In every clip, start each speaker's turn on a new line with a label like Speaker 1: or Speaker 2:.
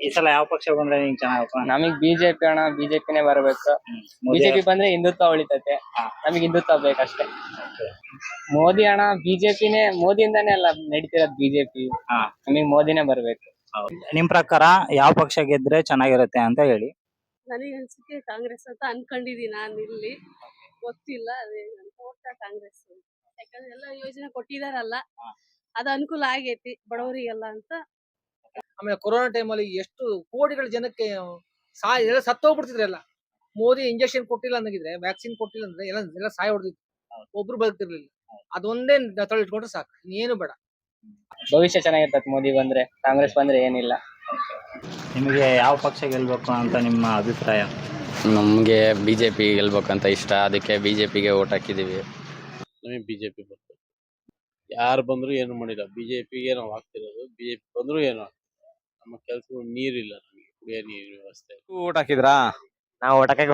Speaker 1: ಈ ಸಲ ಯಾವ ಪಕ್ಷ ಬಂದ್ರೆ ನಿಂಗೆ ಚೆನ್ನಾಗಪ್ಪ?
Speaker 2: ನಮಗ್ ಬಿಜೆಪಿ ಅಣ್ಣ, ಬಿಜೆಪಿನೇ ಬರ್ಬೇಕು. ಬಿಜೆಪಿ ಬಂದ್ರೆ ಹಿಂದುತ್ವ ಉಳಿತೈತೆ. ನಮಗ್ ಹಿಂದುತ್ವ ಬೇಕಷ್ಟೇ. ಮೋದಿ ಅಣ್ಣ, ಬಿಜೆಪಿನೇ, ಮೋದಿಯಿಂದಾನೇ ಅಲ್ಲ ನಡೀತಿರೋದು ಬಿಜೆಪಿ. ನಮಗ್ ಮೋದಿನೇ ಬರ್ಬೇಕು.
Speaker 1: ನಿಮ್ ಪ್ರಕಾರ ಯಾವ ಪಕ್ಷ ಗೆದ್ರೆ ಚೆನ್ನಾಗಿರುತ್ತೆ ಅಂತ ಹೇಳಿ.
Speaker 3: ನನಗೆ ಅನ್ಸುತ್ತೆ ಕಾಂಗ್ರೆಸ್ ಅಂತ ಅನ್ಕೊಂಡಿದೀನಿ ನಾನು. ಇಲ್ಲಿ ಗೊತ್ತಿಲ್ಲ, ಅದೇ ಕಾಂಗ್ರೆಸ್. ಯಾಕಂದ್ರೆ ಎಲ್ಲ ಯೋಜನೆ ಕೊಟ್ಟಿದಾರಲ್ಲ, ಅದು ಅನುಕೂಲ ಆಗೈತಿ ಬಡವರಿಗೆಲ್ಲ ಅಂತ.
Speaker 4: ಆಮೇಲೆ ಕೊರೋನಾ ಟೈಮಲ್ಲಿ ಎಷ್ಟು ಕೋಟಿಗಳ ಜನಕ್ಕೆ ಎಲ್ಲ ಸತ್ತೋಗ್ಬಿಡ್ತಿದ್ರಲ್ಲ. ಮೋದಿ ಇಂಜೆಕ್ಷನ್ ಕೊಟ್ಟಿಲ್ಲ ಅನ್ನಗಿದ್ರೆ, ವ್ಯಾಕ್ಸಿನ್ ಕೊಟ್ಟಿಲ್ಲ ಅಂದ್ರೆ ಎಲ್ಲ ಸಾಯ ಹೊಡೆದಿತ್ತು, ಒಬ್ರು ಬದುಕ್ತಿರ್ಲಿಲ್ಲ. ಅದೊಂದೇ ಇಟ್ಕೊಂಡ್ರೆ ಸಾಕು, ಏನು ಬೇಡ.
Speaker 2: ಭವಿಷ್ಯ ಚೆನ್ನಾಗಿರ್ತದೆ ಮೋದಿ ಬಂದ್ರೆ. ಕಾಂಗ್ರೆಸ್ ಬಂದ್ರೆ ಏನಿಲ್ಲ.
Speaker 1: ನಿಮಗೆ ಯಾವ ಪಕ್ಷ ಗೆಲ್ಬೇಕು ಅಂತ ನಿಮ್ಮ ಅಭಿಪ್ರಾಯ?
Speaker 5: ನಮಗೆ ಬಿಜೆಪಿ ಗೆಲ್ಬೇಕಂತ ಇಷ್ಟ, ಅದಕ್ಕೆ ಬಿಜೆಪಿಗೆ ಓಟ್ ಹಾಕಿದೀವಿ.
Speaker 6: ನಮಗೆ ಬಿಜೆಪಿ ಬರ್ತದೆ. ಯಾರು ಬಂದ್ರು ಏನು ಮಾಡಿಲ್ಲ, ಬಿಜೆಪಿಗೆ ನಾವು ಹಾಕ್ತಿರೋದು. ಬಿಜೆಪಿ ಬಂದ್ರು ಏನು ನಮ್ಮ ಕೆಲಸ. ನೀರಿಲ್ಲ, ನಮಗೆ ಕುಡಿಯೋ ನೀರಿನ ವ್ಯವಸ್ಥೆ.
Speaker 7: ಓಟ್ ಹಾಕಿದ್ರಾ? ನಾವು ಓಟ್ ಹಾಕಕ್ಕೆ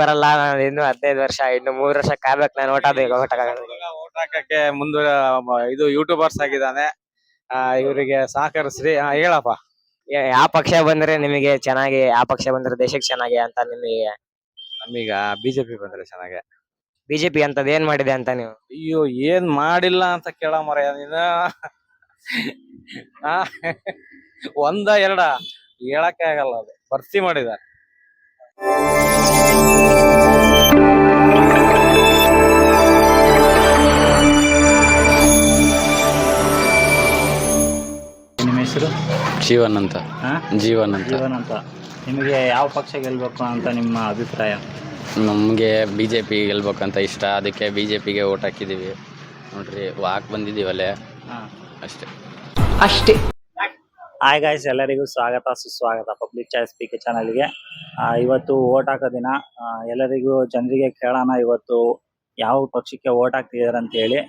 Speaker 7: ಬರಲ್ಲ. ಇನ್ನು 15 ವರ್ಷ, ಇನ್ನು 3 ವರ್ಷ ಕಾಯ್ಬೇಕು. ನಾನು ಓಟ್ ಹಾಕಕ್ಕೆ ಮುಂದೆ ಇದು ಯೂಟ್ಯೂಬರ್ಸ್ ಆಗಿದ್ದಾನೆ, ಇವರಿಗೆ ಸಹಕರಿಸ್ರಿ. ಹೇಳಪ್ಪ, ಯಾವ ಪಕ್ಷ ಬಂದ್ರೆ ನಿಮಗೆ ಚೆನ್ನಾಗಿ, ಯಾವ ಪಕ್ಷ ಬಂದ್ರೆ ದೇಶಕ್ಕೆ ಚೆನ್ನಾಗಿ ಅಂತ ನಿಮಗೆ?
Speaker 6: ನಮೀಗ ಬಿಜೆಪಿ ಬಂದ್ರೆ ಚೆನ್ನಾಗೆ.
Speaker 7: ಬಿಜೆಪಿ ಅಂತದ್ ಏನ್ ಮಾಡಿದೆ ಅಂತ ನೀವು?
Speaker 6: ಅಯ್ಯೋ, ಏನ್ ಮಾಡಿಲ್ಲ ಅಂತ ಕೇಳ ಮರ ನೀನು. ಒಂದ ಎರಡ ಹೇಳಕ್ಕೆ ಆಗಲ್ಲ, ಅದು ಭರ್ತಿ ಮಾಡಿದ್ದಾರೆ.
Speaker 1: ನಿಮ್ಮ ಹೆಸರು?
Speaker 5: ಜೀವನ್ ಅಂತ. ಜೀವನ್
Speaker 1: ಅಂತ. ನಿಮಗೆ ಯಾವ ಪಕ್ಷ ಗೆಲ್ಬೇಕು ಅಂತ ನಿಮ್ಮ ಅಭಿಪ್ರಾಯ?
Speaker 5: ನಮಗೆ ಬಿಜೆಪಿ ಗೆಲ್ಬೇಕಂತ ಇಷ್ಟ, ಅದಕ್ಕೆ ಬಿಜೆಪಿಗೆ ಓಟ್ ಹಾಕಿದೀವಿ. ನೋಡ್ರಿ, ವಾಕ್ ಬಂದಿದೀವಲ್ಲೇ ಅಷ್ಟೇ.
Speaker 1: ಹಾಯ್ ಗಾಯ್ಸ್, ಎಲ್ಲರಿಗೂ ಸ್ವಾಗತ ಸುಸ್ವಾಗತ ಪಬ್ಲಿಕ್ ಚಾಯ್ಸ್ PK ಚಾನಲ್ಗೆ. ಇವತ್ತು ಓಟ್ ಹಾಕೋ ದಿನ. ಎಲ್ಲರಿಗೂ ಜನರಿಗೆ ಕೇಳೋಣ, ಇವತ್ತು ಯಾವ ಪಕ್ಷಕ್ಕೆ ಓಟ್ ಹಾಕ್ತಿದಾರೆ ಅಂತ ಹೇಳಿ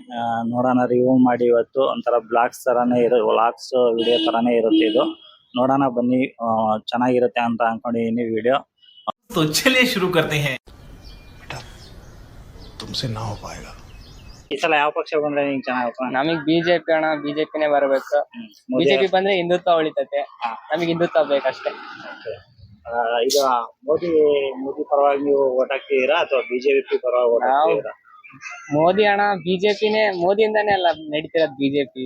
Speaker 1: ನೋಡೋಣ. ರಿವ್ಯೂ ಮಾಡಿ ಇವತ್ತು ಒಂಥರ ಬ್ಲಾಗ್ಸ್ ತರಾನೇ ವ್ಲಾಗ್ಸ್ ವಿಡಿಯೋ ತರಾನೇ ಇರುತ್ತೆ ಇದು. ನೋಡೋಣ ಬನ್ನಿ, ಚೆನ್ನಾಗಿರುತ್ತೆ ಅಂತ ಅನ್ಕೊಂಡಿದೀನಿ ವಿಡಿಯೋ.
Speaker 8: तो चलिए शुरू करते हैं. बेटा तुमसे ना हो पाएगा.
Speaker 1: ಈ ಸಲ ಯಾವ ಪಕ್ಷ ಬಂದ್ರೆ ನಿಂಗೆ ಚೆನ್ನಾಗಪ್ಪ?
Speaker 2: ನಮಗ್ ಬಿಜೆಪಿ ಅಣ್ಣ, ಬಿಜೆಪಿನೇ ಬರ್ಬೇಕು. ಬಿಜೆಪಿ ಬಂದ್ರೆ ಹಿಂದುತ್ವ ಉಳಿತೈತೆ. ನಮಗ್ ಹಿಂದುತ್ವ ಬೇಕಷ್ಟೇ.
Speaker 1: ಈಗ ಮೋದಿ ಪರವಾಗಿ ನೀವು ಓಟ್ ಹಾಕ್ತಿದ್ದೀರಾ ಅಥವಾ ಬಿಜೆಪಿ ಪರವಾಗಿ ಓಟ್ ಹಾಕ್ತಿದ್ದೀರಾ?
Speaker 2: ಮೋದಿ ಅಣ್ಣ, ಬಿಜೆಪಿನೇ, ಮೋದಿಯಿಂದಾನೇ ಅಲ್ಲ ನಡೀತಿರೋದು ಬಿಜೆಪಿ.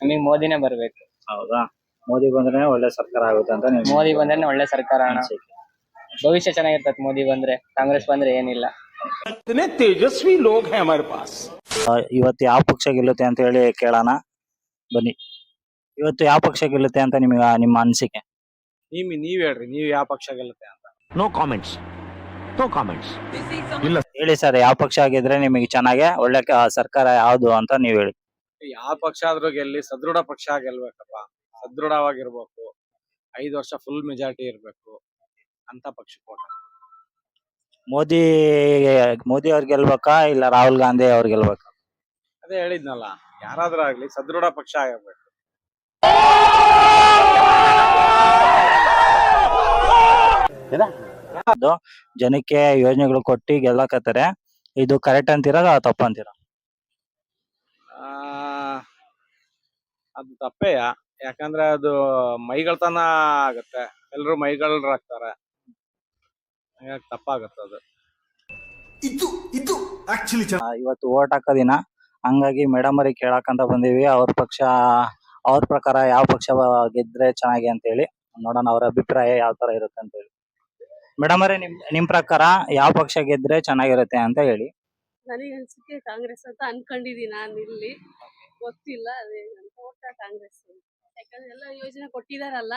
Speaker 2: ನಮಗ್ ಮೋದಿನೇ ಬರ್ಬೇಕು.
Speaker 1: ಹೌದಾ? ಮೋದಿ ಬಂದ್ರೆ ಒಳ್ಳೆ ಸರ್ಕಾರ ಆಗುತ್ತೆ ಅಂತ ನೀವು?
Speaker 2: ಮೋದಿ ಬಂದ್ರೆ ಒಳ್ಳೆ ಸರ್ಕಾರ ಅಣ್ಣ. ಭವಿಷ್ಯ ಚೆನ್ನಾಗಿರ್ತದೆ ಮೋದಿ ಬಂದ್ರೆ. ಕಾಂಗ್ರೆಸ್ ಬಂದ್ರೆ ಏನಿಲ್ಲ.
Speaker 8: तेजस्वी लोग हैं हमारे पास.
Speaker 1: ಇವತ್ತು ಯಾವ ಪಕ್ಷ ಗೆಲ್ಲುತ್ತೆ ಅಂತ ಹೇಳಿ ಕೇಳೋಣ ಬನ್ನಿ. ಇವತ್ತು ಯಾವ ಪಕ್ಷ ಗೆಲ್ಲುತ್ತೆ ಅಂತ ನಿಮ್ಮ ಅನಿಸಿಕೆ?
Speaker 6: ನೀವ್ ಹೇಳ್ರಿ, ನೀವ್ ಯಾವ ಪಕ್ಷ ಗೆಲ್ಲುತ್ತೆ ಅಂತ.
Speaker 8: No comments.
Speaker 1: ಹೇಳಿ ಸರ್, ಯಾವ ಪಕ್ಷ ಆಗಿದ್ರೆ ನಿಮಗೆ ಚೆನ್ನಾಗೆ ಒಳ್ಳೆ ಸರ್ಕಾರ ಯಾವ್ದು ಅಂತ ನೀವ್ ಹೇಳಿ.
Speaker 6: ಯಾವ ಪಕ್ಷ ಆದ್ರೂ ಗೆಲ್ಲಿ, ಸದೃಢ ಪಕ್ಷ ಗೆಲ್ಬೇಕಪ್ಪ. ಸದೃಢವಾಗಿರ್ಬೇಕು, 5 ವರ್ಷ ಫುಲ್ ಮೆಜಾರಿಟಿ ಇರ್ಬೇಕು ಅಂತ ಪಕ್ಷಕ್ಕೆ ಓಟ್.
Speaker 1: ಮೋದಿ ಅವ್ರು ಗೆಲ್ಬೇಕಾ ಇಲ್ಲ ರಾಹುಲ್ ಗಾಂಧಿ ಅವ್ರು ಗೆಲ್ಬೇಕಾ?
Speaker 6: ಅದೇ ಹೇಳಿದ್ನಲ್ಲ, ಯಾರಾದ್ರೂ ಆಗ್ಲಿ ಸದೃಢ ಪಕ್ಷ ಆಗಿರ್ಬೇಕು.
Speaker 1: ಜನಕ್ಕೆ ಯೋಜನೆಗಳು ಕೊಟ್ಟಿ ಗೆಲ್ಲಕತ್ತಾರೆ. ಇದು ಕರೆಕ್ಟ್ ಅಂತೀರಾ ತಪ್ಪಂತೀರಾ?
Speaker 6: ಅದು ತಪ್ಪೇ. ಯಾಕಂದ್ರೆ ಅದು ಮೈಗಳ್ತನ ಆಗತ್ತೆ, ಎಲ್ರು ಮೈಗಳ್ರಾಗ್ತಾರೆ, ಹಾಗಾಗಿ ತಪ್ಪಾಗತ್ತೆ ಅದು.
Speaker 1: ಇವತ್ತು ಓಟ್ ಹಾಕೋ ದಿನ, ಹಂಗಾಗಿ ಮೇಡಮ್ ಅವ್ರಿಗೆ ಕೇಳಕ್ಕಂತ ಬಂದೀವಿ. ಅವ್ರ ಪ್ರಕಾರ ಯಾವ ಪಕ್ಷ ಗೆದ್ರೆ ಚೆನ್ನಾಗಿ ಅಂತ ಹೇಳಿ ನೋಡೋಣ, ಅವ್ರ ಅಭಿಪ್ರಾಯ ಯಾವ ತರ ಇರುತ್ತೆ ಅಂತ ಹೇಳಿ. ಮೇಡಮ್ ಅವರೇ, ನಿಮ್ ಪ್ರಕಾರ ಯಾವ ಪಕ್ಷ ಗೆದ್ರೆ ಚೆನ್ನಾಗಿರುತ್ತೆ ಅಂತ ಹೇಳಿ.
Speaker 3: ನನಗೆ ಅನ್ಸುತ್ತೆ ಕಾಂಗ್ರೆಸ್ ಅಂತ ಅನ್ಕೊಂಡಿದೀನಿ ನಾನು. ಇಲ್ಲಿ ಗೊತ್ತಿಲ್ಲ, ಅದೇ ಕಾಂಗ್ರೆಸ್. ಯಾಕಂದ್ರೆ ಎಲ್ಲ ಯೋಜನೆ ಕೊಟ್ಟಿದಾರಲ್ಲ,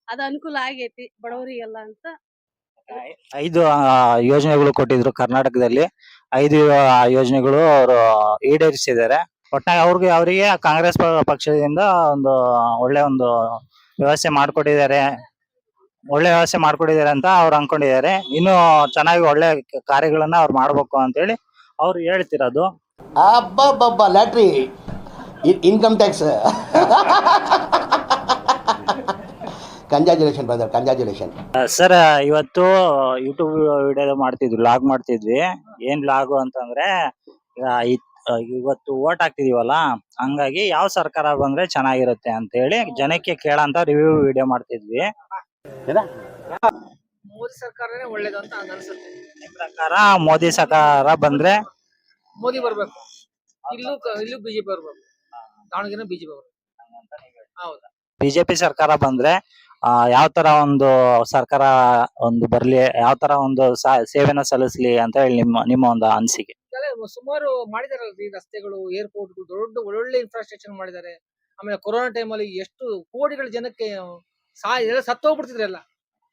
Speaker 3: ಅದು ಅನುಕೂಲ ಆಗೈತಿ ಬಡವರಿಗೆಲ್ಲ ಅಂತ.
Speaker 1: 5 ಯೋಜನೆಗಳು ಕೊಟ್ಟಿದ್ರು ಕರ್ನಾಟಕದಲ್ಲಿ. 5 ಯೋಜನೆಗಳು ಅವರು ಈಡೇರಿಸಿದ್ದಾರೆ. ಒಟ್ಟಾಗಿ ಅವರಿಗೆ ಕಾಂಗ್ರೆಸ್ ಪಕ್ಷದಿಂದ ಒಳ್ಳೆ ವ್ಯವಸ್ಥೆ ಮಾಡ್ಕೊಟ್ಟಿದ್ದಾರೆ ಅಂತ ಅವ್ರು ಅನ್ಕೊಂಡಿದ್ದಾರೆ. ಇನ್ನು ಚೆನ್ನಾಗಿ ಒಳ್ಳೆ ಕಾರ್ಯಗಳನ್ನ ಅವ್ರು ಮಾಡ್ಬೇಕು ಅಂತ ಹೇಳಿ ಅವ್ರು ಹೇಳ್ತಿರೋದು.
Speaker 9: Lottery income tax. Congratulation brother, congratulation.
Speaker 1: Sir, ಇವತ್ತು ಯೂಟ್ಯೂಬ್ ವಿಡಿಯೋ ಲಾಗ್ ಮಾಡ್ತಿದ್ವಿ. ಏನ್ ಲಾಗು ಅಂತಂದ್ರೆ, ಇವತ್ತು ಓಟ್ ಹಾಕ್ತಿದೀವಲ್ಲ, ಹಂಗಾಗಿ ಯಾವ ಸರ್ಕಾರ ಬಂದ್ರೆ ಚೆನ್ನಾಗಿರುತ್ತೆ ಅಂತ ಹೇಳಿ ಜನಕ್ಕೆ ಕೇಳಂತ ರಿವ್ಯೂ ವಿಡಿಯೋ ಮಾಡ್ತಿದ್ವಿ.
Speaker 4: ಮೋದಿ ಸರ್ಕಾರನೇ ಒಳ್ಳೇದು ಅಂತ ನಂಗ್ ಅನ್ಸುತ್ತೆ.
Speaker 1: ನಿಮ್ ಪ್ರಕಾರ ಮೋದಿ ಸರ್ಕಾರ ಬಂದ್ರೆ
Speaker 4: ಮೋದಿ ಬರ್ಬೇಕು, ಇಲ್ಲೂ ಬಿಜೆಪಿ ಬರ್ಬೇಕು, ದಾವಣಗೆರೆ ಬಿಜೆಪಿ ಬರ್ಬೇಕು. ಹೌದಾ?
Speaker 1: ಬಿಜೆಪಿ ಸರ್ಕಾರ ಬಂದ್ರೆ ಯಾವ ತರ ಒಂದು ಸರ್ಕಾರ ಒಂದು ಬರ್ಲಿ, ಯಾವ ತರ ಒಂದು ಸೇವೆನ ಸಲ್ಲಿಸ್ಲಿ ಅಂತ ಹೇಳಿ ನಿಮ್ಮ ಒಂದು ಅನಿಸಿಕೆ.
Speaker 4: ಸುಮಾರು ಮಾಡಿದಾರಲ್ರಿ, ರಸ್ತೆಗಳು, ಏರ್ಪೋರ್ಟ್, ದೊಡ್ಡ ಒಳ್ಳೊಳ್ಳೆ ಇನ್ಫ್ರಾಸ್ಟ್ರಕ್ಚರ್ ಮಾಡಿದ್ದಾರೆ. ಆಮೇಲೆ ಕೊರೋನಾ ಟೈಮಲ್ಲಿ ಎಷ್ಟು ಕೋಟಿಗಳ ಜನಕ್ಕೆ ಎಲ್ಲ ಸತ್ತೋಗ್ಬಿಡ್ತಿದ್ರಲ್ಲ.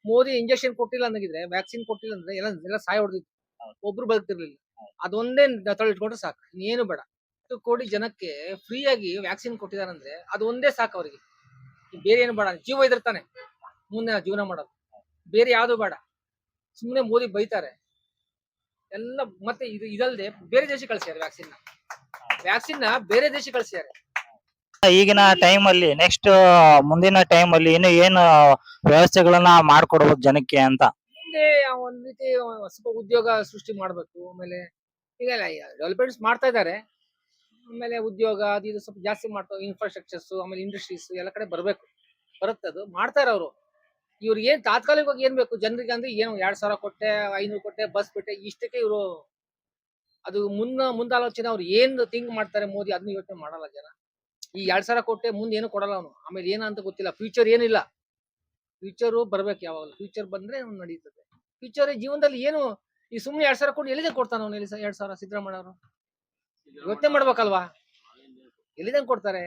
Speaker 4: ಮೋದಿ ಇಂಜೆಕ್ಷನ್ ಕೊಟ್ಟಿಲ್ಲ ಅನ್ನಗಿದ್ರೆ, ವ್ಯಾಕ್ಸಿನ್ ಕೊಟ್ಟಿಲ್ಲ ಅಂದ್ರೆ ಎಲ್ಲ ಸಾಯ ಹೊಡೆದಿತ್ತು, ಒಬ್ರು ಬದುಕ್ತಿರ್ಲಿಲ್ಲ. ಅದೊಂದೇ ಇಟ್ಕೊಂಡ್ರೆ ಸಾಕು, ಇನ್ನೇನು ಬೇಡ. 10 ಕೋಟಿ ಜನಕ್ಕೆ ಫ್ರೀ ಆಗಿ ವ್ಯಾಕ್ಸಿನ್ ಕೊಟ್ಟಿದಾರಂದ್ರೆ ಅದು ಒಂದೇ ಸಾಕು ಅವರಿಗೆ. ಬೇರೆ ಏನು ಬೇಡ, ಜೀವ ಇದಿರ್ತಾನೆ ಮುಂದೆ ಜೀವನ ಮಾಡೋದು, ಬೇರೆ ಯಾವ್ದು ಬೇಡ. ಸುಮ್ಮನೆ ಮೋದಿ ಬೈತಾರೆ ಎಲ್ಲ. ಮತ್ತೆ ಇದಲ್ದೆ ಬೇರೆ ದೇಶಕ್ಕೆ ಕಳ್ಸಿದ್ದಾರೆ ವ್ಯಾಕ್ಸಿನ್ ಬೇರೆ ದೇಶಕ್ಕೆ ಕಳ್ಸಿದ್ದಾರೆ.
Speaker 1: ಈಗಿನ ಟೈಮ್ ಅಲ್ಲಿ ನೆಕ್ಸ್ಟ್ ಮುಂದಿನ ಟೈಮ್ ಅಲ್ಲಿ ಇನ್ನು ಏನು ವ್ಯವಸ್ಥೆಗಳನ್ನ ಮಾಡ್ಕೊಡ್ಬೋದು ಜನಕ್ಕೆ ಅಂತ.
Speaker 4: ಮುಂದೆ ಒಂದ್ ರೀತಿ ಸ್ವಲ್ಪ ಉದ್ಯೋಗ ಸೃಷ್ಟಿ ಮಾಡ್ಬೇಕು. ಆಮೇಲೆ ಈಗ ಡೆವಲಪ್ಮೆಂಟ್ಸ್ ಮಾಡ್ತಾ ಇದ್ದಾರೆ. ಆಮೇಲೆ ಉದ್ಯೋಗ ಅದು ಇದು ಸ್ವಲ್ಪ ಜಾಸ್ತಿ ಮಾಡ್ತಾರೆ. ಇನ್ಫ್ರಾಸ್ಟ್ರಕ್ಚರ್ಸ್, ಆಮೇಲೆ ಇಂಡಸ್ಟ್ರೀಸ್ ಎಲ್ಲ ಕಡೆ ಬರುತ್ತೆ. ಅದು ಮಾಡ್ತಾರೆ ಅವರು. ಇವ್ರಿಗೆ ಏನ್ ತಾತ್ಕಾಲಿಕವಾಗಿ ಏನ್ ಬೇಕು ಜನರಿಗೆ ಅಂದ್ರೆ ಏನು 2000 ಕೊಟ್ಟೆ, 500 ಕೊಟ್ಟೆ, ಬಸ್ ಬಿಟ್ಟೆ, ಇಷ್ಟಕ್ಕೆ ಇವರು ಅದು ಮುಂದಾಲೋಚನೆ ಅವ್ರು ಏನ್ ಥಿಂಕ್ ಮಾಡ್ತಾರೆ ಮೋದಿ, ಅದನ್ನ ಯೋಚನೆ ಮಾಡಲ್ಲ ಜನ. ಈ 2000 ಕೊಟ್ಟೆ ಮುಂದೆ ಏನು ಕೊಡಲ್ಲ ಅವನು. ಆಮೇಲೆ ಏನಂತ ಗೊತ್ತಿಲ್ಲ, ಫ್ಯೂಚರ್ ಏನಿಲ್ಲ. ಫ್ಯೂಚರ್ ಬರ್ಬೇಕು ಯಾವಾಗಲೂ. ಫ್ಯೂಚರ್ ಬಂದ್ರೆ ನಡೀತದೆ. ಫ್ಯೂಚರ್ ಜೀವನದಲ್ಲಿ ಏನು ಈ ಸುಮ್ನೆ 2000 ಕೊಟ್ಟು ಎಲ್ಲಿದೆ ಕೊಡ್ತಾನ ಅವನು? 2000 ಸಿದ್ದರಾಮಯ್ಯ ಅವರು ಯೋಚನೆ ಮಾಡ್ಬೇಕಲ್ವಾ? ಎಲ್ಲಿದಂಗ್ ಕೊಡ್ತಾರೆ?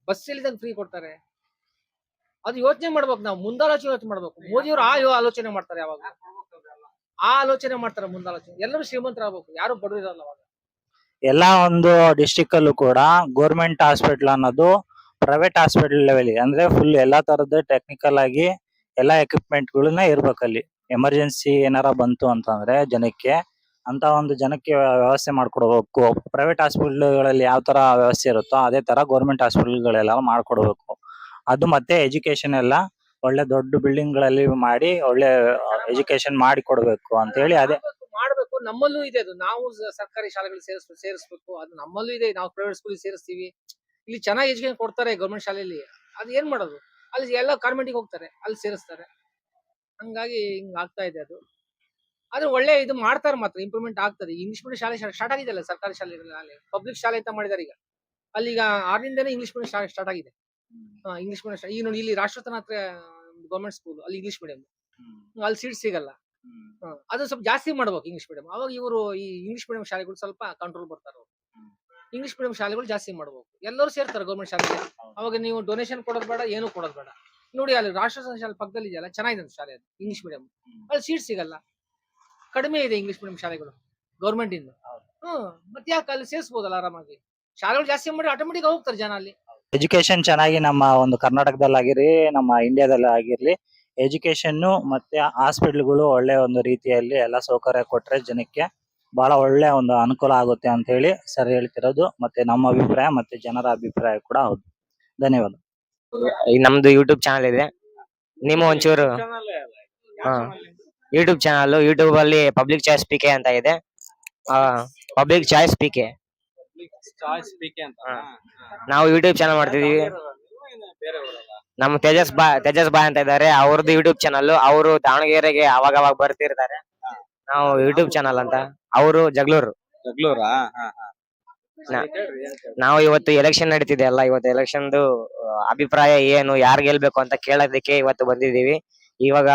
Speaker 4: ಬಸ್ ಎಲ್ಲಿದಂಗ್ ಫ್ರೀ ಕೊಡ್ತಾರೆ? ಅದು ಯೋಚನೆ ಮಾಡ್ಬೇಕು. ನಾವು ಮುಂದಾಲೋಚನೆ ಯೋಚನೆ ಮಾಡ್ಬೇಕು. ಮೋದಿಯವರು ಆಲೋಚನೆ ಮಾಡ್ತಾರೆ, ಯಾವಾಗ ಆಲೋಚನೆ ಮಾಡ್ತಾರೆ ಮುಂದಾಲೋಚನೆ. ಎಲ್ಲರೂ ಶ್ರೀಮಂತರಾಗಬೇಕು, ಯಾರು ಬಡವರು ಇರಲ್ಲ ಅವಾಗ.
Speaker 1: ಎಲ್ಲಾ ಒಂದು ಡಿಸ್ಟಿಕ್ ಅಲ್ಲೂ ಕೂಡ ಗೌರ್ಮೆಂಟ್ ಹಾಸ್ಪಿಟಲ್ ಅನ್ನೋದು ಪ್ರೈವೇಟ್ ಹಾಸ್ಪಿಟಲ್ ಲೆವೆಲ್, ಅಂದ್ರೆ ಫುಲ್ ಎಲ್ಲಾ ತರದ ಟೆಕ್ನಿಕಲ್ ಆಗಿ ಎಲ್ಲಾ ಎಕ್ವಿಪ್ಮೆಂಟ್ ಗಳನ್ನ ಇರ್ಬೇಕಲ್ಲಿ. ಎಮರ್ಜೆನ್ಸಿ ಏನಾರ ಬಂತು ಅಂತಂದ್ರೆ ಜನಕ್ಕೆ, ಅಂತ ಒಂದು ಜನಕ್ಕೆ ವ್ಯವಸ್ಥೆ ಮಾಡ್ಕೊಡ್ಬೇಕು. ಪ್ರೈವೇಟ್ ಹಾಸ್ಪಿಟಲ್ಗಳಲ್ಲಿ ಯಾವ ತರ ವ್ಯವಸ್ಥೆ ಇರುತ್ತೋ ಅದೇ ತರ ಗೌರ್ಮೆಂಟ್ ಹಾಸ್ಪಿಟಲ್ಗಳೆಲ್ಲ ಮಾಡ್ಕೊಡ್ಬೇಕು. ಅದು ಮತ್ತೆ ಎಜುಕೇಶನ್ ಎಲ್ಲ ಒಳ್ಳೆ ದೊಡ್ಡ ಬಿಲ್ಡಿಂಗ್ ಗಳಲ್ಲಿ ಮಾಡಿ ಒಳ್ಳೆ ಎಜುಕೇಶನ್ ಮಾಡಿ ಕೊಡ್ಬೇಕು ಅಂತ ಹೇಳಿ. ಅದೇ
Speaker 4: ಮಾಡ್ಬೇಕು. ನಮ್ಮಲ್ಲೂ ಇದೆ ಅದು. ನಾವು ಸರ್ಕಾರಿ ಶಾಲೆಗಳು ಸೇರಿಸ್ಬೇಕು. ಅದು ನಮ್ಮಲ್ಲೂ ಇದೆ. ನಾವು ಪ್ರೈವೇಟ್ ಸ್ಕೂಲ್ ಸೇರಿಸ್ತೀವಿ. ಇಲ್ಲಿ ಚೆನ್ನಾಗಿ ಎಜುಕೇಶನ್ ಕೊಡ್ತಾರೆ ಗೌರ್ಮೆಂಟ್ ಶಾಲೆಯಲ್ಲಿ. ಅದು ಏನ್ ಮಾಡೋದು, ಅಲ್ಲಿ ಎಲ್ಲ ಕಾನ್ವೆಂಟಿಗೆ ಹೋಗ್ತಾರೆ, ಅಲ್ಲಿ ಸೇರಿಸ್ತಾರೆ. ಹಂಗಾಗಿ ಹಿಂಗ್ ಆಗ್ತಾ ಇದೆ ಅದು. ಆದ್ರೆ ಒಳ್ಳೆ ಇದು ಮಾಡ್ತಾರೆ, ಮಾತ್ರ ಇಂಪ್ರೂವ್ಮೆಂಟ್ ಆಗ್ತದೆ. ಇಂಗ್ಲಿಷ್ ಮೀಡಿಯಂ ಶಾಲೆ ಸ್ಟಾರ್ಟ್ ಆಗಿದೆ ಅಲ್ಲ, ಸರ್ಕಾರಿ ಶಾಲೆಗಳಲ್ಲಿ. ಪಬ್ಲಿಕ್ ಶಾಲೆ ಅಂತ ಮಾಡಿದಾರೆ ಈಗ. ಅಲ್ಲಿ ಈಗ 6ರಿಂದನೇ ಇಂಗ್ಲಿಷ್ ಮೀಡಿಯಂ ಸ್ಟಾರ್ಟ್ ಆಗಿದೆ. ಇಂಗ್ಲಿಷ್ ಮೀಡಿಯಂ ಈಗ ನೋಡಿ, ಇಲ್ಲಿ ರಾಷ್ಟ್ರತನ ಹತ್ರ ಗೌರ್ಮೆಂಟ್ ಸ್ಕೂಲ್, ಅಲ್ಲಿ ಇಂಗ್ಲಿಷ್ ಮೀಡಿಯಂ, ಅಲ್ಲಿ ಸೀಟ್ ಸಿಗಲ್ಲ. ಅದು ಸ್ವಲ್ಪ ಜಾಸ್ತಿ ಮಾಡ್ಬೇಕು ಇಂಗ್ಲಿಷ್ ಮೀಡಿಯಂ. ಅವಾಗ ಇವರು ಈ ಇಂಗ್ಲಿಷ್ ಮೀಡಿಯಂ ಶಾಲೆಗಳು ಸ್ವಲ್ಪ ಕಂಟ್ರೋಲ್ ಬರ್ತಾರೆ. ಇಂಗ್ಲಿಷ್ ಮೀಡಿಯಂ ಶಾಲೆಗಳು ಜಾಸ್ತಿ ಮಾಡ್ಬೇಕು. ಎಲ್ಲರೂ ಸೇರ್ತಾರೆ ಗೌರ್ಮೆಂಟ್ ಶಾಲೆಗೆ. ಅವಾಗ ನೀವು ಡೊನೇಷನ್ ಕೊಡೋದು ಬೇಡ, ಏನು ಕೊಡೋದು ಬೇಡ. ನೋಡಿ, ಅಲ್ಲಿ ರಾಷ್ಟ್ರ ಶಾಲೆ ಪಕ್ಕದಲ್ಲಿ ಇದೆಯಲ್ಲ, ಚೆನ್ನಾಗಿದೆ ಶಾಲೆ ಅದು ಇಂಗ್ಲಿಷ್ ಮೀಡಿಯಂ. ಅಲ್ಲಿ ಸೀಟ್ ಸಿಗಲ್ಲ, ಕಡಿಮೆ ಇದೆ ಇಂಗ್ಲಿಷ್ ಮೀಡಿಯಂ ಶಾಲೆಗಳು ಗೌರ್ಮೆಂಟ್ ಇಂದ. ಮತ್ತೆ ಯಾಕೆ ಅಲ್ಲಿ ಸೇರಿಸಬಹುದಲ್ಲ ಆರಾಮಾಗಿ. ಶಾಲೆಗಳು ಜಾಸ್ತಿ ಮಾಡಿ ಆಟೋಮೆಟಿಕ್ ಹೋಗ್ತಾರೆ ಜನ ಅಲ್ಲಿ.
Speaker 1: ಎಜುಕೇಶನ್ ಚೆನ್ನಾಗಿ ನಮ್ಮ ಒಂದು ಕರ್ನಾಟಕದಲ್ಲಿ ಆಗಿರ್ಲಿ, ನಮ್ಮ ಇಂಡಿಯಾದಲ್ಲಿ ಆಗಿರ್ಲಿ, ಎಜುಕೇಶನ್ ಮತ್ತೆ ಹಾಸ್ಪಿಟಲ್ಗಳು ಒಳ್ಳೆ ಒಂದು ರೀತಿಯಲ್ಲಿ ಎಲ್ಲ ಸೌಕರ್ಯ ಕೊಟ್ರೆ ಜನಕ್ಕೆ ಬಹಳ ಒಳ್ಳೆ ಒಂದು ಅನುಕೂಲ ಆಗುತ್ತೆ ಅಂತ ಹೇಳಿ ಸರ್ ಹೇಳ್ತಿರೋದು. ಮತ್ತೆ ನಮ್ಮ ಅಭಿಪ್ರಾಯ ಮತ್ತೆ ಜನರ ಅಭಿಪ್ರಾಯ ಕೂಡ ಹೌದು. ಧನ್ಯವಾದ.
Speaker 7: ನಮ್ದು ಯೂಟ್ಯೂಬ್ ಚಾನಲ್ ಇದೆ. ನಿಮ್ಮ ಒಂಚೂರು ಯೂಟ್ಯೂಬ್ ಚಾನಲ್, ಯೂಟ್ಯೂಬ್ ಅಲ್ಲಿ ಪಬ್ಲಿಕ್ ಚಾಯ್ಸ್ ಪಿಕೆ ಅಂತ ಇದೆ. ಪಬ್ಲಿಕ್ ಚಾಯ್ಸ್ ಪಿಕೆ ನಾವು ಯೂಟ್ಯೂಬ್ ಚಾನಲ್ ಮಾಡ್ತಿದೀವಿ. ನಮ್ಮ ತೇಜಸ್ ಬಾಯ್ ಅಂತ ಇದ್ದಾರೆ, ಅವ್ರದ್ದು ಯೂಟ್ಯೂಬ್ ಚಾನಲ್. ಅವರು ದಾವಣಗೆರೆಗೆ ಅವಾಗ ಬರ್ತಿರ್ತಾರೆ. ನಾವು ಯೂಟ್ಯೂಬ್ ಚಾನಲ್ ಅಂತ. ಅವರು ಜಗಳೂರು. ನಾವು ಇವತ್ತು ಎಲೆಕ್ಷನ್ ನಡೀತಿದೆ ಅಲ್ಲ, ಇವತ್ತು ಎಲೆಕ್ಷನ್ದು ಅಭಿಪ್ರಾಯ ಏನು, ಯಾರು ಗೆಲ್ಬೇಕು ಅಂತ ಕೇಳೋದಕ್ಕೆ ಇವತ್ತು ಬಂದಿದ್ದೀವಿ. ಇವಾಗ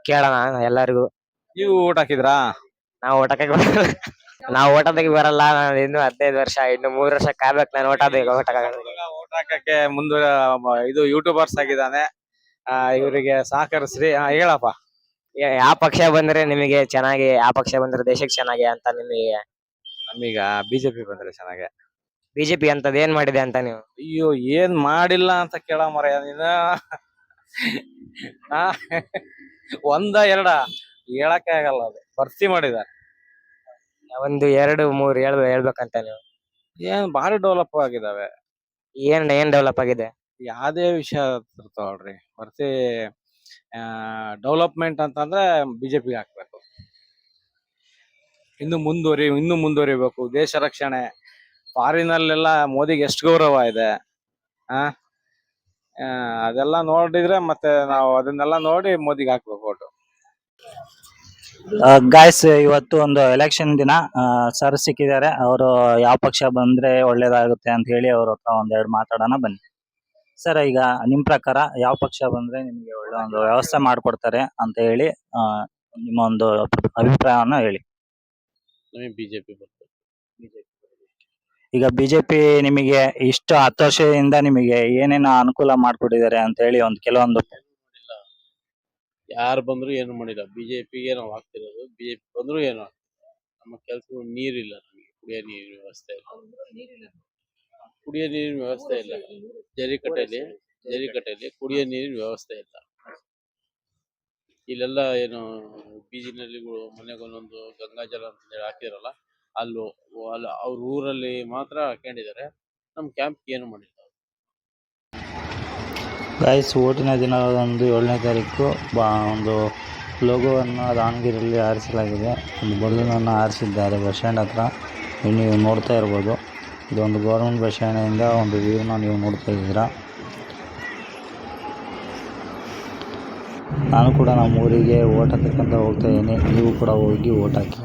Speaker 7: ಕೇಳೋಣ ಎಲ್ಲರಿಗೂ.
Speaker 6: ನೀವು ಓಟ್ ಹಾಕಿದ್ರಾ?
Speaker 7: ನಾವು ಓಟ್ ಹಾಕಕ್ಕೆ ಬರಲ್ಲ. ಇನ್ನು 15 ವರ್ಷ, ಇನ್ನು 3 ವರ್ಷ ಕಾಯ್ಬೇಕು ನಾನು ಓಟ್
Speaker 6: ಹಾಕಕ್ಕೆ. ಇದು ಯೂಟ್ಯೂಬರ್ಸ್ ಆಗಿದ್ದಾನೆ, ಇವರಿಗೆ ಸಹಕರಿಸ್ರಿ. ಹೇಳಪ್ಪ,
Speaker 7: ಯಾವ ಪಕ್ಷ ಬಂದ್ರೆ ನಿಮಗೆ ಚೆನ್ನಾಗಿ, ಯಾವ ಪಕ್ಷ ಬಂದ್ರೆ ದೇಶಕ್ಕೆ ಚೆನ್ನಾಗಿ ಅಂತ ನಿಮಗೆ?
Speaker 6: ನಮೀಗ ಬಿಜೆಪಿ ಬಂದ್ರೆ ಚೆನ್ನಾಗೆ.
Speaker 7: ಬಿಜೆಪಿ ಅಂತದ್ ಏನ್ ಮಾಡಿದೆ ಅಂತ ನೀವು?
Speaker 6: ಅಯ್ಯೋ, ಏನ್ ಮಾಡಿಲ್ಲ ಅಂತ ಕೇಳ ಮರ ನೀನು. ಒಂದ ಎರಡ ಹೇಳಕ್ಕೆ ಆಗಲ್ಲ, ಅದು ಭರ್ತಿ ಮಾಡಿದ್ದಾರೆ.
Speaker 7: ಒಂದು 2, 3 ಹೇಳ್ಬೇಕಂತ ನೀವು?
Speaker 6: ಏನ್ ಭಾರಿ ಡೆವಲಪ್ ಆಗಿದಾವೆ.
Speaker 7: ಏನ್ ಡೆವಲಪ್ ಆಗಿದೆ?
Speaker 6: ಯಾವ್ದೇ ವಿಷಯ ತಗೊಳ್ರಿ, ಭರ್ತಿ ಡೆವಲಪ್ಮೆಂಟ್ ಅಂತಂದ್ರೆ ಬಿಜೆಪಿಗೆ ಹಾಕ್ಬೇಕು.
Speaker 7: ಇನ್ನೂ ಮುಂದುವರಿಬೇಕು. ದೇಶ ರಕ್ಷಣೆ, ಫಾರಿನಲ್ಲೆಲ್ಲ ಮೋದಿಗೆ ಎಷ್ಟು ಗೌರವ ಇದೆ. ಆ ಅದೆಲ್ಲ ನೋಡಿದ್ರೆ ಮತ್ತೆ ನಾವು ಅದನ್ನೆಲ್ಲ ನೋಡಿ ಮೋದಿಗೆ ಹಾಕ್ಬೇಕು ಓಟು.
Speaker 1: ಗಾಯ್ಸ್, ಇವತ್ತು ಒಂದು ಎಲೆಕ್ಷನ್ ದಿನ. ಸರ್ ಸಿಕ್ಕಿದ್ದಾರೆ. ಅವರು ಯಾವ ಪಕ್ಷ ಬಂದ್ರೆ ಒಳ್ಳೇದಾಗುತ್ತೆ ಅಂತ ಹೇಳಿ ಅವ್ರ ಹತ್ರ ಒಂದೆರಡು ಮಾತಾಡೋಣ ಬನ್ನಿ. ಸರ್, ಈಗ ನಿಮ್ ಪ್ರಕಾರ ಯಾವ ಪಕ್ಷ ಬಂದ್ರೆ ನಿಮ್ಗೆ ಒಳ್ಳೆ ಒಂದು ವ್ಯವಸ್ಥೆ ಮಾಡ್ಕೊಡ್ತಾರೆ ಅಂತ ಹೇಳಿ ನಿಮ್ಮ ಒಂದು ಅಭಿಪ್ರಾಯವನ್ನ ಹೇಳಿ.
Speaker 6: ನಮಗೆ ಬಿಜೆಪಿ ಬರ್ತದೆ.
Speaker 1: ಈಗ ಬಿಜೆಪಿ ನಿಮಗೆ ಇಷ್ಟು 10 ವರ್ಷದಿಂದ ನಿಮಗೆ ಏನೇನು ಅನುಕೂಲ ಮಾಡ್ಕೊಟ್ಟಿದ್ದಾರೆ ಅಂತ ಹೇಳಿ ಒಂದು ಕೆಲವೊಂದು
Speaker 6: ಯಾರು ಬಂದ್ರು ಏನು ಮಾಡಿಲ್ಲ. ಬಿಜೆಪಿಗೆ ನಾವು ಹಾಕ್ತಿರೋದು. ಬಿಜೆಪಿ ಬಂದ್ರು ಏನು ನಮ್ಮ ಕೆಲಸ ನೀರಿಲ್ಲ, ನಮಗೆ ಕುಡಿಯೋ ನೀರಿನ ವ್ಯವಸ್ಥೆ ಇಲ್ಲ. ಕುಡಿಯೋ ನೀರಿನ ವ್ಯವಸ್ಥೆ ಇಲ್ಲ. ಜರಿಕಟ್ಟೆಯಲ್ಲಿ ಕುಡಿಯೋ ನೀರಿನ ವ್ಯವಸ್ಥೆ ಇಲ್ಲ. ಇಲ್ಲೆಲ್ಲ ಏನು ಬೀದಿನಲ್ಲಿಗಳು ಮನೆಗೊಂದೊಂದು ಗಂಗಾಜಲ ಅಂತ ಹೇಳಿ ಹಾಕಿರಲ್ಲ, ಅಲ್ಲಿ ಅವ್ರ ಊರಲ್ಲಿ ಮಾತ್ರ ಹಾಕೊಂಡಿದ್ದಾರೆ. ನಮ್ಮ ಕ್ಯಾಂಪ್ ಏನು ಮಾಡಿಲ್ಲ.
Speaker 1: ಗಾಯ್ಸ್, ಓಟಿನ ದಿನದಂದು 7ನೇ ತಾರೀಕು ಒಂದು ಲೋಗೋವನ್ನು ದಾವಣಗೆರೆಯಲ್ಲಿ ಆರಿಸಲಾಗಿದೆ. ಒಂದು ಬಲೂನನ್ನು ಆರಿಸಿದ್ದಾರೆ ಬಸ್ ಸ್ಟ್ಯಾಂಡ್ ಹತ್ರ. ನೀವು ನೋಡ್ತಾ ಇರ್ಬೋದು. ಇದೊಂದು ಗೌರ್ಮೆಂಟ್ ಬಸ್ ಸ್ಟ್ಯಾಂಡಿಂದ ಒಂದು ವ್ಯೂನ ನೀವು ನೋಡ್ತಾ ಇದ್ದೀರಾ. ನಾನು ಕೂಡ ನಮ್ಮ ಊರಿಗೆ ಓಟ್ ಹಾಕಕ್ಕಂತ ಹೋಗ್ತಾ ಇದ್ದೀನಿ. ನೀವು ಕೂಡ ಹೋಗಿ ಓಟ್ ಹಾಕಿ.